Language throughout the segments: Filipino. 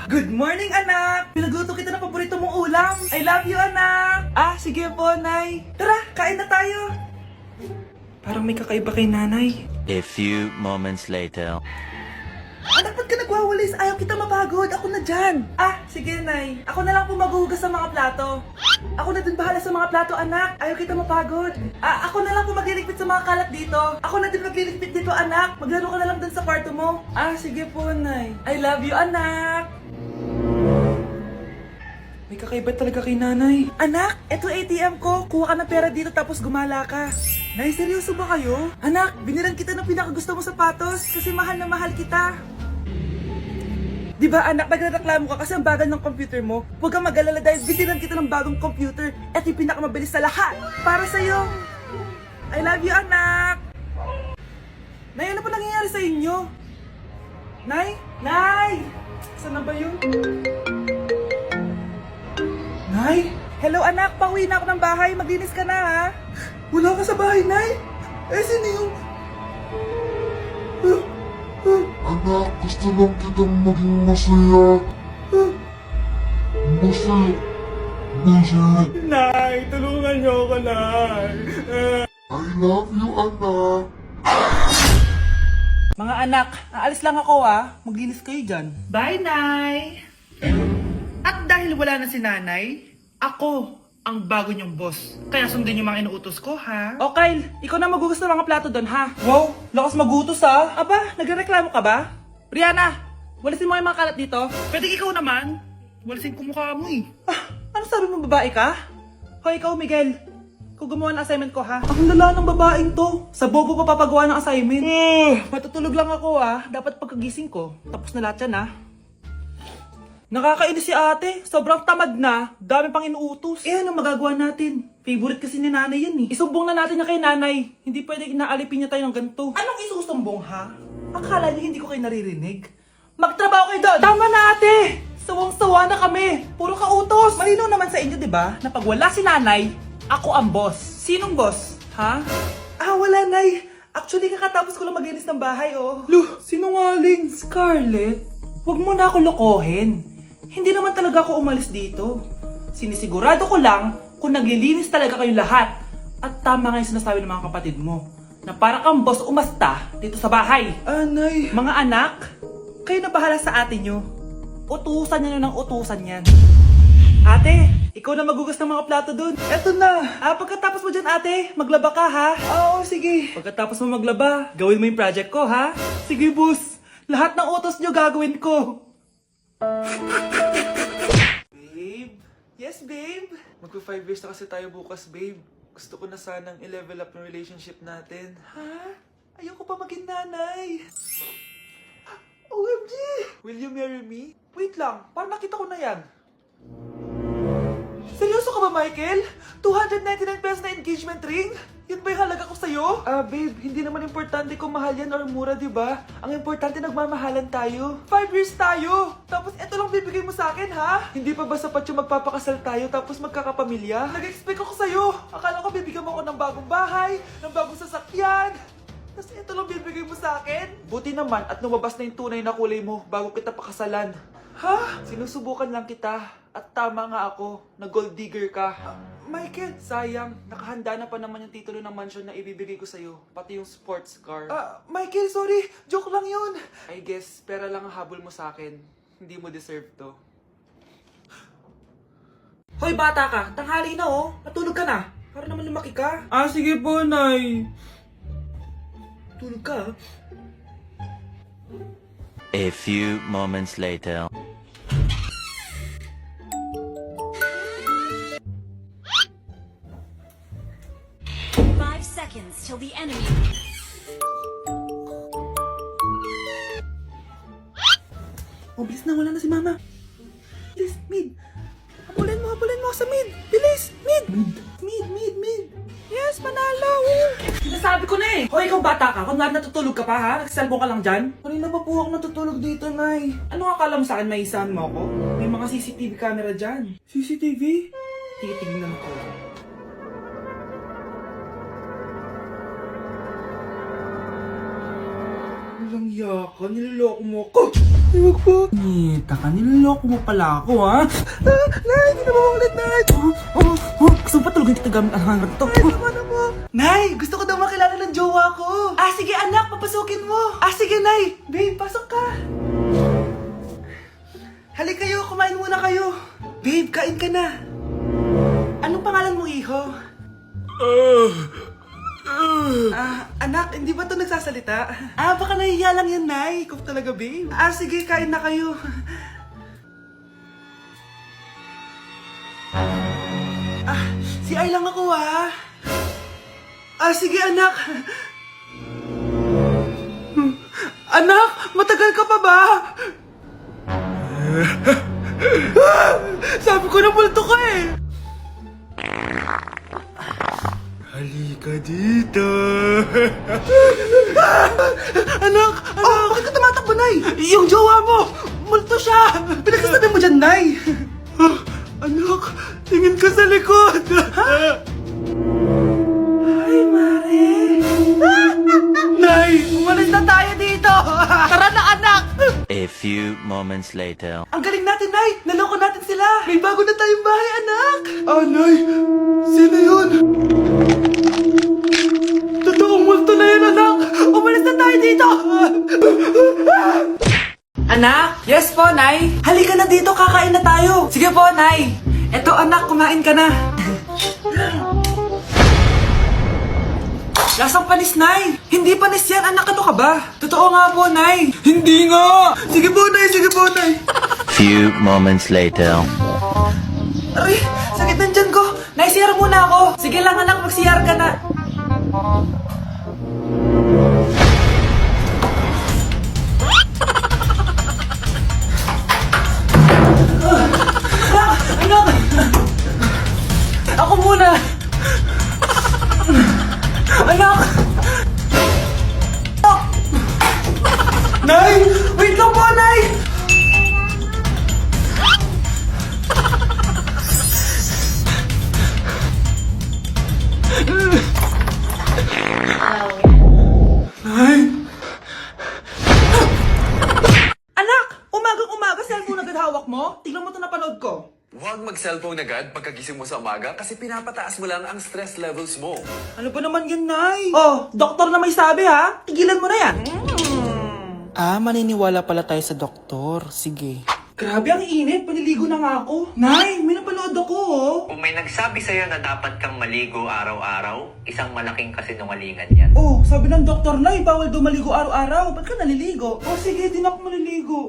Good morning, anak! Pinagluto kita ng paborito mong ulam. I love you, anak! Ah, sige po, Nay. Tara, kain na tayo. Parang may kakaiba kay nanay. A few moments later. Anak, ba't ka nagwawalis? Ayaw kita mapagod. Ako na dyan. Ah, sige, Nay. Ako na lang po maghuhugas sa mga plato. Ako na din bahala sa mga plato, anak. Ayaw kita mapagod. Ah, ako na lang po magliligpit sa mga kalat dito. Ako na din magliligpit dito, anak. Maglaro ka na lang dun sa kwarto mo. Ah, sige po, Nay. I love you, anak. May kakaiba talaga kay nanay. Anak, eto ATM ko. Kuha ka ng pera dito tapos gumala ka. Nay, seryoso ba kayo? Anak, binilan kita ng pinakagusto mo sapatos kasi mahal na mahal kita. Di ba anak, nagreklamo ka kasi ang bagal ng computer mo? Huwag kang mag-alala dahil binilan kita ng bagong computer. Eto yung pinakamabilis sa lahat. Para sa'yo. I love you, anak. Nay, ano pa nangyayari sa inyo? Nay? Nay! Saan na ba yun? Nay? Hello anak, pauwi na ako ng bahay. Maglinis ka na ha. Wala ka sa bahay, Nay? Eh, sino yung... Anak, gusto lang kitang maging masaya. Masaya. Masaya. Nay, tulungan niyo ako, Nay. I love you, anak. Mga anak, aalis lang ako ha. Maglinis kayo dyan. Bye, Nay! At dahil wala na si Nanay, ako ang bago niyong boss. Kaya sundin yung mga inuutos ko, ha? O Kyle, ikaw na maghugas ng mga plato doon, ha? Wow, lakas magutos, ha? Aba, nagreklamo ka ba? Brianna, walisin mo yung mga kalat dito. Pwede ikaw naman. Walisin ko mukha mo, eh. Ah, ano sabi mo, babae ka? Hoy, ikaw, Miguel. Ikaw gumawa ng assignment ko, ha? Ang lala ng babaeng to. Sa bobo pa papagawa ng assignment. Matutulog lang ako, ha? Dapat pagkagising ko. Tapos na lahat yan, ha? Nakakainis si ate. Sobrang tamad na. Dami pang inuutos. Eh, ano magagawa natin? Favorite kasi ni nanay yan, eh. Isumbong na natin niya kay nanay. Hindi pwede inaalipin niya tayo ng ganito. Anong isusumbong, ha? Akala niyo hindi ko kayo naririnig? Magtrabaho kayo doon! Tama na, ate! Sawang-sawa na kami. Puro kautos. Malinaw naman sa inyo, di ba? Na pag wala si nanay, ako ang boss. Sinong boss? Ha? Ah, wala, nay. Actually, kakatapos ko lang maglinis ng bahay, oh. Luh, sinungaling. Scarlett, huwag mo na ako lokohin. Hindi naman talaga ako umalis dito. Sinisigurado ko lang kung naglilinis talaga kayong lahat. At tama nga yung sinasabi ng mga kapatid mo. Na para kang boss umasta dito sa bahay. Anay. Mga anak, kayo na bahala sa ate nyo. Utusan nyo ng utusan yan. Ate, ikaw na magugas ng mga plato dun. Eto na. Ah, pagkatapos mo dyan ate, maglaba ka ha? Oo, sige. Pagkatapos mo maglaba, gawin mo yung project ko ha? Sige boss. Lahat ng utos nyo gagawin ko. Babe? Yes, babe? Magpa 5 years na kasi tayo bukas, babe. Gusto ko na sanang i-level up yung relationship natin. Ha? Ayoko pa maging nanay. OMG! Will you marry me? Wait lang, parang nakita ko na yan. Seryoso ka ba, Michael? 299 pesos na engagement ring? Yun ba yung halaga ko sa'yo? Ah, babe, hindi naman importante kung mahal yan or mura, di ba? Ang importante, nagmamahalan tayo. 5 years tayo! Tapos eto lang bibigay mo sa akin, ha? Hindi pa ba sapat yung magpapakasal tayo tapos magkakapamilya? Nag-expect ako sa'yo! Akala ko bibigyan mo ako ng bagong bahay, ng bagong sasakyan. Tapos eto lang bibigay mo sa akin? Buti naman at lumabas na yung tunay na kulay mo bago kita pakasalan. Ha? Sinusubukan lang kita. At tama nga ako, na gold digger ka. Michael, sayang. Nakahanda na pa naman yung titulo ng mansion na ibibigay ko sa'yo. Pati yung sports car. Michael, sorry. Joke lang yun. I guess, pera lang ang habol mo sa akin. Hindi mo deserve to. Hoy, bata ka. Tanghali na oh. Natulog ka na. Para naman lumaki ka. Ah, sige po, Nay. Tulog ka. A few moments later. Seconds till the enemy. Oh, bilis na. Wala na si Mama. Bilis, mid. Habulin mo sa mid. Bilis, mid. Mid. Yes, manalo. Sinasabi ko na eh. Hoy, ikaw bata ka. Kung natutulog ka pa ha? Nagsiselfon ka lang dyan? Kanina pa po ako natutulog dito, Nay. Ano akala mo sa akin, may isahan mo ako? May mga CCTV camera dyan. CCTV? Titignan ko. Walang Yaka, niloloko mo ako. Huwag po. Nita ka, niloloko mo pala ako, ha? Nay, hindi na maulit, Nay. Gusto mo pa tulogin kita gamit ang hangar to? Nay, tama na mo. Nay, gusto ko daw makilala ng jowa ko. Sige anak, papasukin mo. Sige, Nay. Babe, pasok ka. Halik kayo, kumain muna kayo. Babe, kain ka na. Anong pangalan mo, iho? Anak, hindi ba ito nagsasalita? Baka nahihiya lang yan, Nay. Ikaw talaga, babe. Sige, kain na kayo. Si Ay lang ako, ha? Sige, anak. Anak, matagal ka pa ba? Sabi ko na multo ka eh. Halika dito. Anak! Bakit ka tumatakbo, Nay? Yung jowa mo! Multo siya! Pinagsasabi mo dyan, Nay! Anak, tingin ka sa likod! Ay, Mare! Nay, umalis na tayo dito! Tara na, anak! A few moments later. Ang galing natin, Nay! Naloko natin sila! May bago na tayong bahay, anak! Nay! Sino yun? Totoong multo na yun, anak! Umalis na tayo dito! Anak? Yes po, Nay? Halika na dito, kakain na tayo! Sige po, Nay! Eto, anak, kumain ka na! Lasang panis, Nay! Hindi panis yan, anak, ano ka ba? Totoo nga po, Nay! Hindi nga! Sige po, Nay! Sige po, Nay! Few moments later. Aray! Sakit ng tiyan ko! Nay, CR muna ako! Sige lang, anak, mag-CR ka na! Anak! Ako muna! Anak! Nay! Wait lang po, Nay! Nay! Anak! Umagang-umaga, cellphone agad hawak mo? Tingnan mo ito napanood ko. Huwag mag-cellphone agad pagkagising mo sa umaga kasi pinapataas mo lang ang stress levels mo. Ano ba naman yan, Nay? Doktor na may sabi, ha? Tigilan mo na yan. Maniniwala pala tayo sa doktor. Sige. Grabe, ang init. Paniligo na nga ako. Nay, may napanood ako, oh. Kung may nagsabi sa'yo na dapat kang maligo araw-araw, isang malaking kasinungalingan yan. Sabi ng doktor, Nay, bawal daw maligo araw-araw. Ba't ka naliligo? Sige, di na ako maliligo.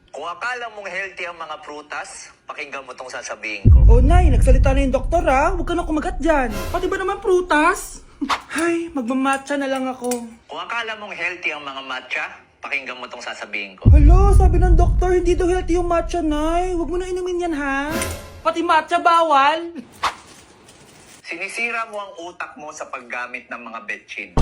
Kung akala mong healthy ang mga prutas, pakinggan mo tong sasabihin ko. Nay, nagsalita na yung doktor, ha? Huwag ka na kumagat dyan. Pati ba naman prutas? Ay, magmamatcha na lang ako. Kung akala mong healthy ang mga matcha, pakinggan mo tong sasabihin ko. Hala, sabi ng doktor, hindi daw healthy yung matcha, Nay. Huwag mo na inumin yan, ha? Pati matcha bawal. Sinisira mo ang utak mo sa paggamit ng mga betchin.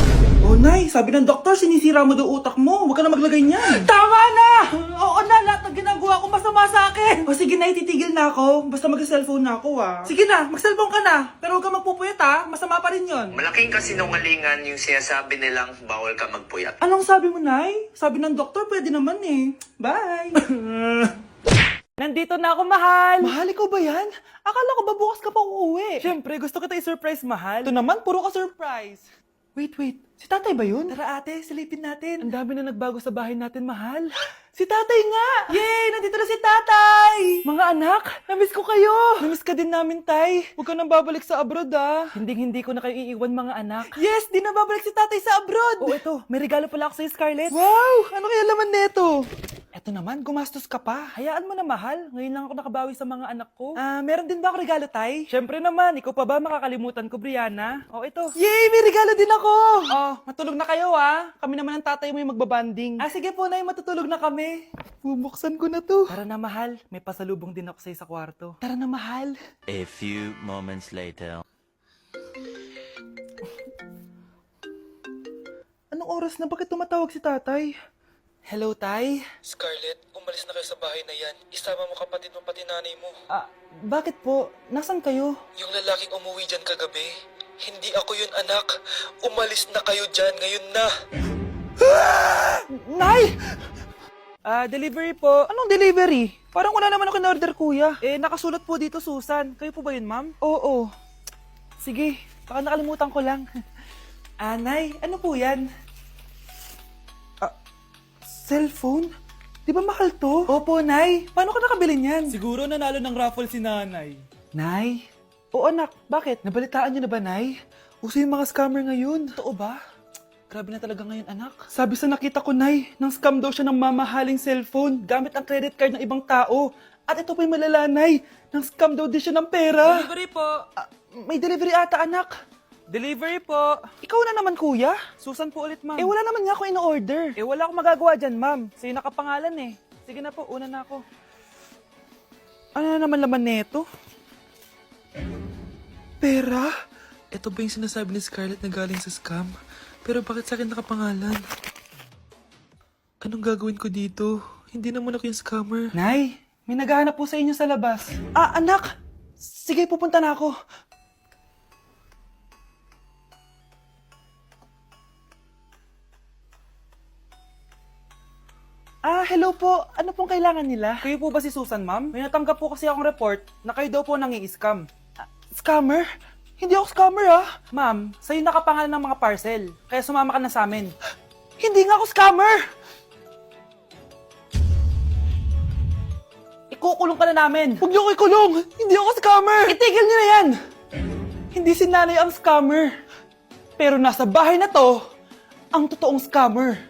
Nay, sabi ng doktor, sinisira mo daw utak mo. Huwag ka na maglagay niyan. Tama na! Oo na, lahat ng ginagawa ko masama sa akin. Sige, Nay, titigil na ako. Basta mag-cellphone na ako, ha. Sige na, mag-cellphone ka na. Pero huwag ka magpupuyat, ha. Masama pa rin yon. Malaking kasinungalingan yung sinasabi nilang bawal ka magpuyat. Anong sabi mo, Nay? Sabi ng doktor, pwede naman eh. Bye! Nandito na ako, mahal! Mahal, ikaw ba yan? Akala ko ba bukas ka pa uuwi? Siyempre, gusto kita i-surprise, mahal. Ito naman, puro ka surprise. Wait. Si tatay ba yun? Tara ate, silipin natin. Ang dami na nagbago sa bahay natin, mahal. Si tatay nga! Yay! Nandito na si tatay! Mga anak, namiss ko kayo! Namiss ka din namin, tay. Huwag ka nang babalik sa abroad, ah. Hindi ko na kayo iiwan, mga anak. Yes! Di na babalik si tatay sa abroad! Ito, may regalo pala ako sa'yo, Scarlett. Wow! Ano kaya laman neto? Eto naman, gumastos ka pa. Hayaan mo na, mahal. Ngayon lang ako nakabawi sa mga anak ko. Meron din ba ako regalo, tay? Siyempre naman, ikaw pa ba makakalimutan ko, Brianna? Ito. Yay! May regalo din ako! Matulog na kayo, ah. Kami naman ang tatay mo yung magbabanding. Sige po, Nay, matutulog na kami. Bubuksan ko na to. Tara na, mahal. May pasalubong din ako sa'yo sa kwarto. Tara na, mahal. A few moments later. Anong oras na? Bakit tumatawag si tatay? Hello, tay? Scarlett, umalis na kayo sa bahay na yan. Isama mo kapatid mo pati nanay mo. Bakit po? Nasaan kayo? Yung lalaking umuwi dyan kagabi, hindi ako yun anak. Umalis na kayo dyan ngayon na. Nay! Delivery po. Anong delivery? Parang wala naman ako in-order, kuya. Nakasulat po dito, Susan. Kayo po ba yun, ma'am? Oo. Sige, baka nakalimutan ko lang. Nay, ano po yan? Cellphone? Di ba mahal to? Opo, Nay. Paano ka nakabili niyan? Siguro nanalo ng raffle si Nanay. Nay? Oo, anak. Bakit? Nabalitaan niyo na ba, Nay? Uso yung mga scammer ngayon. Totoo ba? Grabe na talaga ngayon, anak. Sabi sa nakita ko, Nay, nang scam daw siya ng mamahaling cellphone gamit ang credit card ng ibang tao. At ito pa yung malala, Nay. Nang scam daw din siya ng pera. Delivery po. May delivery ata, anak. Delivery po. Ikaw na naman, kuya. Susan po ulit, ma'am. Wala naman nga ako in-order. Wala akong magagawa dyan, ma'am. Sa'yo nakapangalan eh. Sige na po, una na ako. Ano na naman laman neto? Pera? Ito ba yung sinasabi ni Scarlett na galing sa scam? Pero bakit sa akin nakapangalan? Anong gagawin ko dito? Hindi naman ako yung scammer. Nay, may naghahanap po sa inyo sa labas. Anak! Sige, pupunta na ako. Hello po. Ano pong kailangan nila? Kayo po ba si Susan, ma'am? May natanggap po kasi akong report na kayo daw po nangi-scam. Scammer? Hindi ako scammer, Ma'am, sa'yo nakapangalan ng mga parcel. Kaya sumama ka na sa amin. Hindi nga ako scammer! Ikukulong ka na namin. Huwag niyo ko ikulong! Hindi ako scammer! Itigil niyo na yan! Hindi si nanay ang scammer. Pero nasa bahay na to, ang totoong scammer.